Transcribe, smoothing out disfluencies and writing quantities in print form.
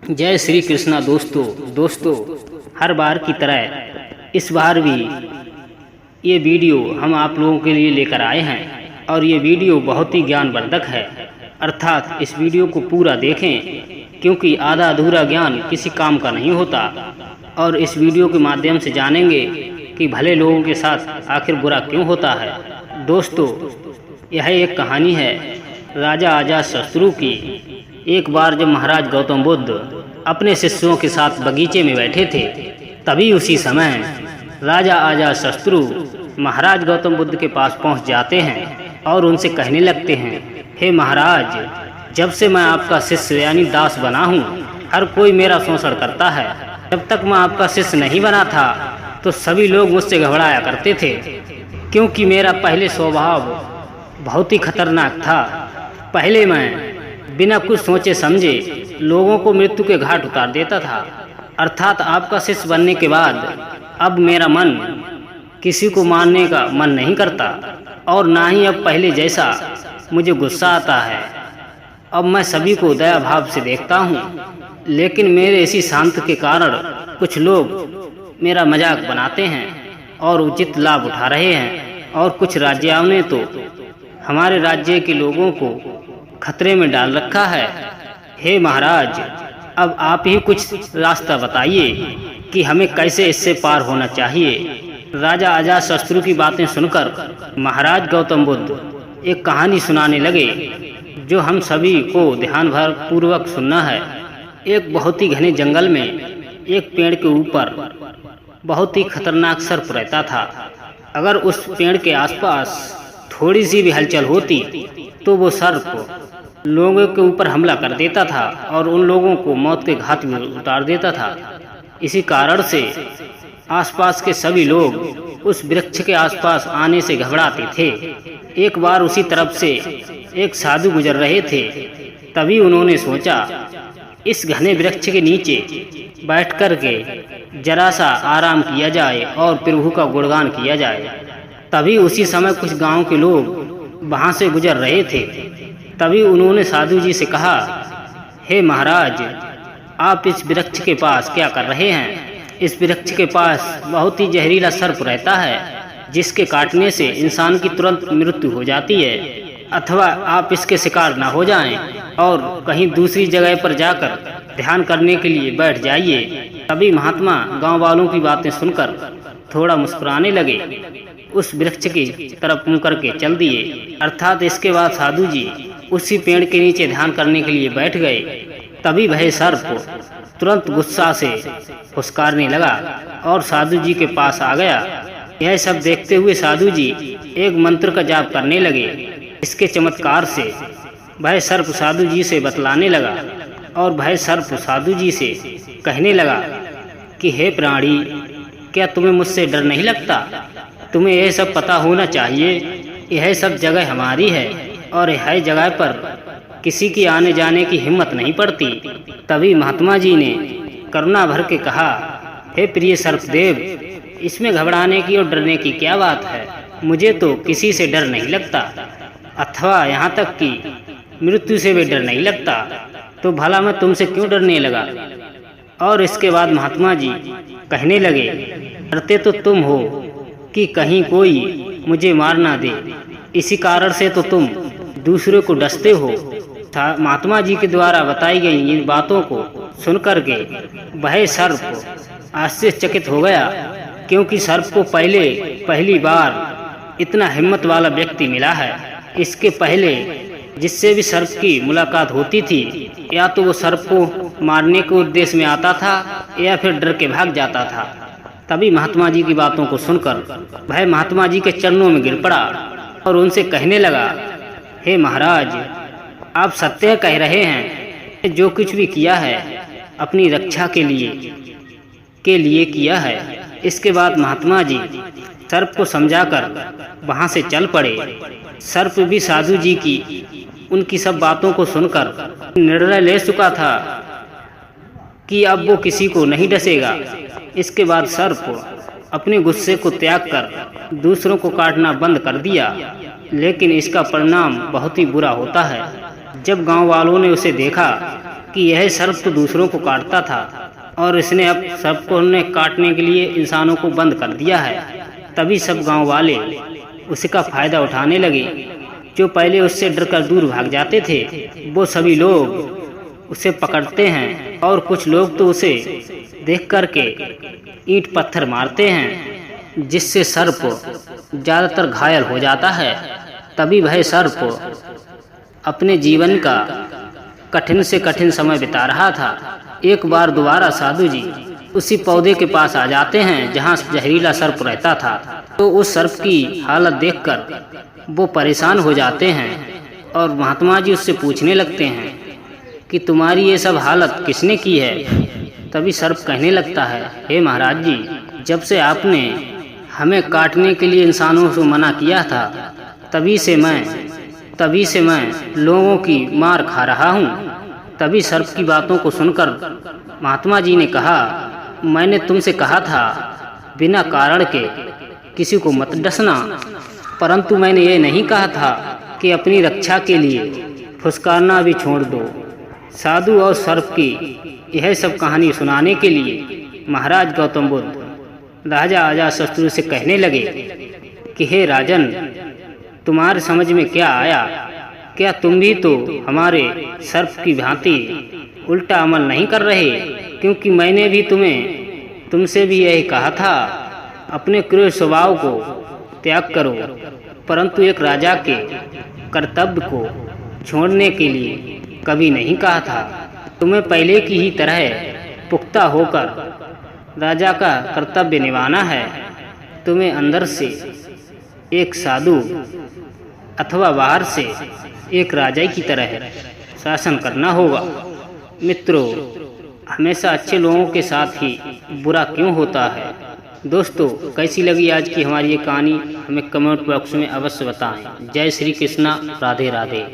जय श्री कृष्णा दोस्तों हर बार की तरह इस बार भी ये वीडियो हम आप लोगों के लिए लेकर आए हैं और ये वीडियो बहुत ही ज्ञानवर्धक है। अर्थात इस वीडियो को पूरा देखें क्योंकि आधा अधूरा ज्ञान किसी काम का नहीं होता। और इस वीडियो के माध्यम से जानेंगे कि भले लोगों के साथ आखिर बुरा क्यों होता है। दोस्तों, यह एक कहानी है राजा अजातशत्रु की। एक बार जब महाराज गौतम बुद्ध अपने शिष्यों के साथ बगीचे में बैठे थे, तभी उसी समय राजा अजातशत्रु महाराज गौतम बुद्ध के पास पहुंच जाते हैं और उनसे कहने लगते हैं, हे महाराज, जब से मैं आपका शिष्य यानी दास बना हूँ, हर कोई मेरा शोषण करता है। जब तक मैं आपका शिष्य नहीं बना था तो सभी लोग मुझसे घबराया करते थे, क्योंकि मेरा पहले स्वभाव बहुत ही खतरनाक था। पहले मैं बिना कुछ सोचे समझे लोगों को मृत्यु के घाट उतार देता था। अर्थात आपका शिष्य बनने के बाद अब मेरा मन किसी को मारने का मन नहीं करता और ना ही अब पहले जैसा मुझे गुस्सा आता है। अब मैं सभी को दया भाव से देखता हूँ, लेकिन मेरे इसी शांत के कारण कुछ लोग मेरा मजाक बनाते हैं और उचित लाभ उठा रहे हैं। और कुछ राज्यों ने तो हमारे राज्य के लोगों को खतरे में डाल रखा है। हे महाराज, अब आप ही कुछ रास्ता बताइए कि हमें कैसे इससे पार होना चाहिए। राजा अजातशत्रु की बातें सुनकर महाराज गौतम बुद्ध एक कहानी सुनाने लगे, जो हम सभी को ध्यान पूर्वक सुनना है। एक बहुत ही घने जंगल में एक पेड़ के ऊपर बहुत ही खतरनाक सर्प रहता था। अगर उस पेड़ के आसपास थोड़ी सी भी हलचल होती तो वो सर्प लोगों के ऊपर हमला कर देता था और उन लोगों को मौत के घाट में उतार देता था। इसी कारण से आसपास के सभी लोग उस वृक्ष के आसपास आने से घबराते थे। एक बार उसी तरफ से एक साधु गुजर रहे थे, तभी उन्होंने सोचा इस घने वृक्ष के नीचे बैठ कर के जरा सा आराम किया जाए और प्रभु का गुणगान किया जाए। तभी उसी समय कुछ गांव के लोग वहां से गुजर रहे थे। तभी उन्होंने साधु जी से कहा, हे महाराज, आप इस वृक्ष के पास क्या कर रहे हैं? इस वृक्ष के पास बहुत ही जहरीला सर्प रहता है, जिसके काटने से इंसान की तुरंत मृत्यु हो जाती है। अथवा आप इसके शिकार ना हो जाएं और कहीं दूसरी जगह पर जाकर ध्यान करने के लिए बैठ जाइए। तभी महात्मा गांव वालों की बातें सुनकर थोड़ा मुस्कुराने लगे, उस वृक्ष की तरफ मुंह करके चल दिए। अर्थात इसके बाद साधु जी उसी पेड़ के नीचे ध्यान करने के लिए बैठ गए। तभी वह सर्प तुरंत गुस्सा से फुसकारने लगा और साधु जी के पास आ गया। यह सब देखते हुए साधु जी एक मंत्र का जाप करने लगे। इसके चमत्कार से वह सर्प साधु जी से बतलाने लगा और वह सर्प साधु जी से कहने लगा कि हे प्राणी, क्या तुम्हें मुझसे डर नहीं लगता? तुम्हें यह सब पता होना चाहिए, यह सब जगह हमारी है और यह जगह पर किसी की आने जाने की हिम्मत नहीं पड़ती। तभी महात्मा जी ने करुणा भर के कहा, हे प्रिय सर्पदेव, इसमें घबराने की और डरने की क्या बात है? मुझे तो किसी से डर नहीं लगता, अथवा यहाँ तक कि मृत्यु से भी डर नहीं लगता, तो भला मैं तुमसे क्यों डरने लगा? और इसके बाद महात्मा जी कहने लगे, डरते तो तुम हो कि कहीं कोई मुझे मार ना दे, इसी कारण से तो तुम दूसरे को डसते हो। महात्मा जी के द्वारा बताई गई इन बातों को सुनकर के वह सर्प आश्चर्यचकित हो गया, क्योंकि सर्प को पहली बार इतना हिम्मत वाला व्यक्ति मिला है। इसके पहले जिससे भी सर्प की मुलाकात होती थी, या तो वो सर्प को मारने के उद्देश्य में आता था या फिर डर के भाग जाता था। तभी महात्मा जी की बातों को सुनकर वह महात्मा जी के चरणों में गिर पड़ा और उनसे कहने लगा, हे महाराज, आप सत्य कह रहे हैं, जो कुछ भी किया है अपनी रक्षा के लिए किया है। इसके बाद महात्मा जी सर्प को समझाकर वहां से चल पड़े। सर्प भी साधु जी की उनकी सब बातों को सुनकर निर्णय ले चुका था कि अब वो किसी को नहीं डसेगा। इसके बाद सर्प अपने गुस्से को त्याग कर दूसरों को काटना बंद कर दिया, लेकिन इसका परिणाम बहुत ही बुरा होता है। जब गांव वालों ने उसे देखा कि यह सर्प तो दूसरों को काटता था और इसने अब सर्प को ने काटने के लिए इंसानों को बंद कर दिया है। तभी सब गांव वाले उसका फायदा उठाने लगे। जो पहले उससे डरकर दूर भाग जाते थे वो सभी लोग उसे पकड़ते हैं और कुछ लोग तो उसे देख करके ईंट पत्थर मारते हैं, जिससे सर्प ज़्यादातर घायल हो जाता है। तभी वह सर्प अपने जीवन का कठिन से कठिन समय बिता रहा था। एक बार दोबारा साधु जी उसी पौधे के पास आ जाते हैं जहाँ जहरीला सर्प रहता था। तो उस सर्प की हालत देखकर वो परेशान हो जाते हैं और महात्मा जी उससे पूछने लगते हैं कि तुम्हारी ये सब हालत किसने की है। तभी सर्प कहने लगता है, हे महाराज जी, जब से आपने हमें काटने के लिए इंसानों से मना किया था तभी से मैं लोगों की मार खा रहा हूँ। तभी सर्प की बातों को सुनकर महात्मा जी ने कहा, मैंने तुमसे कहा था बिना कारण के किसी को मत डसना, परंतु मैंने ये नहीं कहा था कि अपनी रक्षा के लिए फुसकारना भी छोड़ दो। साधु और सर्प की यह सब कहानी सुनाने के लिए महाराज गौतम बुद्ध राजा अजातशत्रु से कहने लगे कि हे राजन, तुम्हारे समझ में क्या आया? क्या तुम भी तो हमारे सर्प की भांति उल्टा अमल नहीं कर रहे? क्योंकि मैंने भी तुमसे भी यही कहा था, अपने क्रूर स्वभाव को त्याग करो, परंतु एक राजा के कर्तव्य को छोड़ने के लिए कभी नहीं कहा था। तुम्हें पहले की ही तरह पुख्ता होकर राजा का कर्तव्य निभाना है। तुम्हें अंदर से एक साधु अथवा बाहर से एक राजा की तरह शासन करना होगा। मित्रों, हमेशा अच्छे लोगों के साथ ही बुरा क्यों होता है? दोस्तों, कैसी लगी आज की हमारी ये कहानी हमें कमेंट बॉक्स में अवश्य बताएं। जय श्री कृष्णा, राधे राधे।